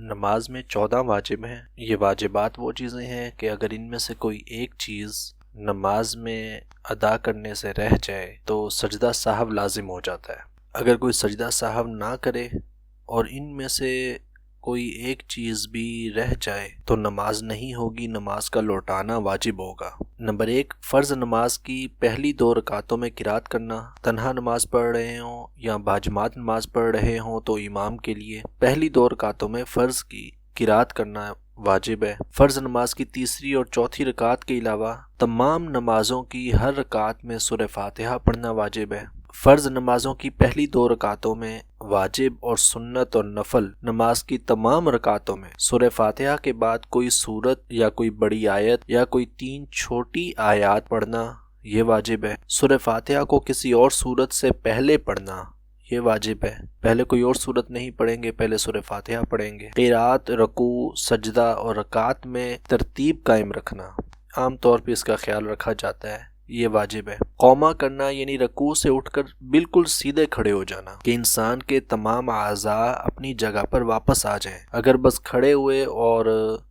نماز میں 14 واجب ہیں۔ یہ واجبات وہ چیزیں ہیں کہ اگر ان میں سے کوئی ایک چیز نماز میں ادا کرنے سے رہ جائے تو سجدہ سہو لازم ہو جاتا ہے۔ اگر کوئی سجدہ سہو نہ کرے اور ان میں سے کوئی ایک چیز بھی رہ جائے تو نماز نہیں ہوگی، نماز کا لوٹانا واجب ہوگا۔ نمبر 1، فرض نماز کی پہلی 2 رکعتوں میں قرات کرنا۔ تنہا نماز پڑھ رہے ہوں یا باجماعت نماز پڑھ رہے ہوں تو امام کے لیے پہلی 2 رکعتوں میں فرض کی قرات کرنا واجب ہے۔ فرض نماز کی تیسری اور چوتھی رکعت کے علاوہ تمام نمازوں کی ہر رکعت میں سورہ فاتحہ پڑھنا واجب ہے۔ فرض نمازوں کی پہلی 2 رکعتوں میں واجب اور سنت اور نفل نماز کی تمام رکعتوں میں سورہ فاتحہ کے بعد کوئی سورت یا کوئی بڑی آیت یا کوئی 3 چھوٹی آیات پڑھنا یہ واجب ہے۔ سورہ فاتحہ کو کسی اور سورت سے پہلے پڑھنا یہ واجب ہے۔ پہلے کوئی اور سورت نہیں پڑھیں گے، پہلے سورہ فاتحہ پڑھیں گے۔ قرات، رکوع، سجدہ اور رکعت میں ترتیب قائم رکھنا، عام طور پہ اس کا خیال رکھا جاتا ہے، یہ واجب ہے۔ قومہ کرنا یعنی رکوع سے اٹھ کر بالکل سیدھے کھڑے ہو جانا کہ انسان کے تمام اعضاء اپنی جگہ پر واپس آ جائیں۔ اگر بس کھڑے ہوئے اور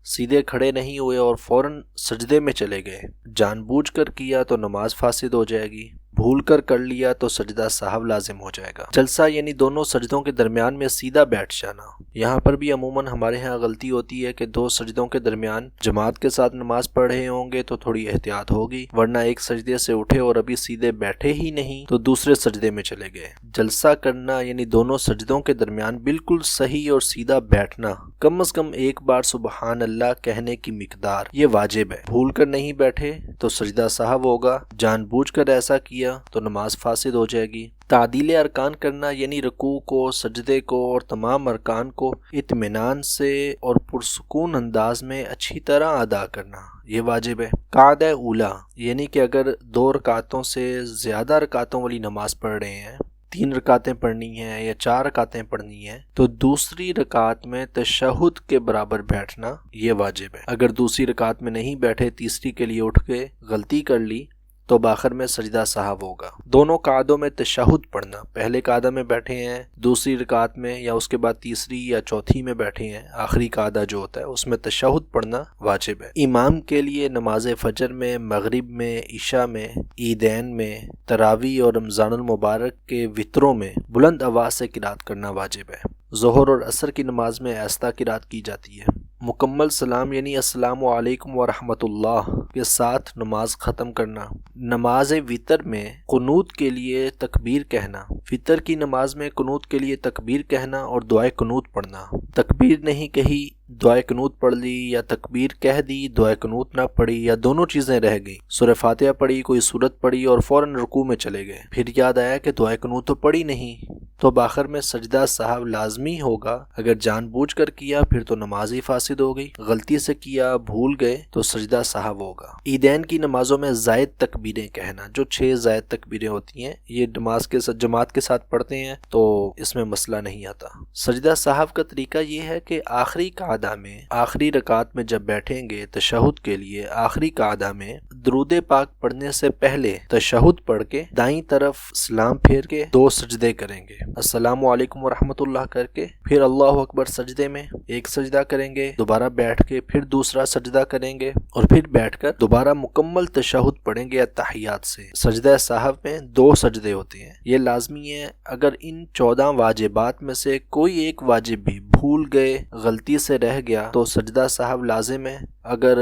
سیدھے کھڑے نہیں ہوئے اور فوراً سجدے میں چلے گئے، جان بوجھ کر کیا تو نماز فاسد ہو جائے گی، بھول کر لیا تو سجدہ سہو لازم ہو جائے گا۔ جلسہ یعنی دونوں سجدوں کے درمیان میں سیدھا بیٹھ جانا۔ یہاں پر بھی عموماً ہمارے ہاں غلطی ہوتی ہے کہ 2 سجدوں کے درمیان جماعت کے ساتھ نماز پڑھ رہے ہوں گے تو تھوڑی احتیاط ہوگی، ورنہ ایک سجدے سے اٹھے اور ابھی سیدھے بیٹھے ہی نہیں تو دوسرے سجدے میں چلے گئے۔ جلسہ کرنا یعنی دونوں سجدوں کے درمیان بالکل صحیح اور سیدھا بیٹھنا، کم از کم ایک بار سبحان اللہ کہنے کی مقدار، یہ واجب ہے۔ بھول کر نہیں بیٹھے تو سجدہ سہو ہوگا، جان بوجھ کر ایسا کیا تو نماز فاسد ہو جائے گی۔ تعدیل ارکان کرنا یعنی رکوع کو، سجدے کو اور تمام ارکان کو اطمینان سے اور پرسکون انداز میں اچھی طرح ادا کرنا یہ واجب ہے۔ قعدہ اولیٰ یعنی کہ اگر 2 رکعتوں سے زیادہ رکعتوں والی نماز پڑھ رہے ہیں، 3 رکعتیں پڑھنی ہیں یا 4 رکعتیں پڑھنی ہیں تو دوسری رکعت میں تشہد کے برابر بیٹھنا یہ واجب ہے۔ اگر دوسری رکعت میں نہیں بیٹھے، تیسری کے لیے اٹھ کے غلطی کر لی تو بآخر میں سجدہ سہو ہوگا۔ دونوں قعدوں میں تشہد پڑھنا، پہلے قعدہ میں بیٹھے ہیں دوسری رکعت میں یا اس کے بعد تیسری یا چوتھی میں بیٹھے ہیں، آخری قعدہ جو ہوتا ہے اس میں تشہد پڑھنا واجب ہے۔ امام کے لیے نماز فجر میں، مغرب میں، عشاء میں، عیدین میں، تراویح اور رمضان المبارک کے وتروں میں بلند آواز سے قرات کرنا واجب ہے۔ ظہر اور عصر کی نماز میں آہستہ قرات کی جاتی ہے۔ مکمل سلام یعنی السلام علیکم ورحمۃ اللہ کے ساتھ نماز ختم کرنا۔ نماز وتر میں قنوت کے لیے تکبیر کہنا، وتر کی نماز میں قنوت کے لیے تکبیر کہنا اور دعائے قنوت پڑھنا۔ تکبیر نہیں کہی، دعائے قنوت پڑھ لی، یا تکبیر کہہ دی، دعائے قنوت نہ پڑھی، یا دونوں چیزیں رہ گئی، سورہ فاتحہ پڑھی، کوئی سورت پڑھی اور فوراً رکوع میں چلے گئے، پھر یاد آیا کہ دعائے قنوت تو پڑھی نہیں، تو بآخر میں سجدہ سہو لازمی ہوگا۔ اگر جان بوجھ کر کیا پھر تو نماز ہی فاسد ہو گئی، غلطی سے کیا، بھول گئے تو سجدہ سہو ہوگا۔ عیدین کی نمازوں میں زائد تکبیریں کہنا، جو 6 زائد تکبیریں ہوتی ہیں، یہ نماز کے ساتھ جماعت کے ساتھ پڑھتے ہیں تو اس میں مسئلہ نہیں آتا۔ سجدہ سہو کا طریقہ یہ ہے کہ آخری قعدہ میں، آخری رکعت میں جب بیٹھیں گے تشہد کے لیے، آخری قعدہ میں درود پاک پڑھنے سے پہلے تشہد پڑھ کے دائیں طرف سلام پھیر کے 2 سجدے کریں گے، السلام علیکم ورحمۃ اللہ کر کے، پھر اللہ اکبر سجدے میں 1 سجدہ کریں گے، دوبارہ بیٹھ کے پھر دوسرا سجدہ کریں گے اور پھر بیٹھ کر دوبارہ مکمل تشہد پڑھیں گے اتحیات سے۔ سجدہ سہو میں 2 سجدے ہوتے ہیں، یہ لازمی ہے۔ اگر ان 14 واجبات میں سے کوئی ایک واجب بھی بھول گئے، غلطی سے رہ گیا تو سجدہ سہو لازم ہے۔ اگر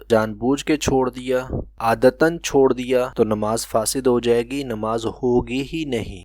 جان بوجھ کے چھوڑ دیا، عادتاً چھوڑ دیا تو نماز فاسد ہو جائے گی، نماز ہوگی ہی نہیں۔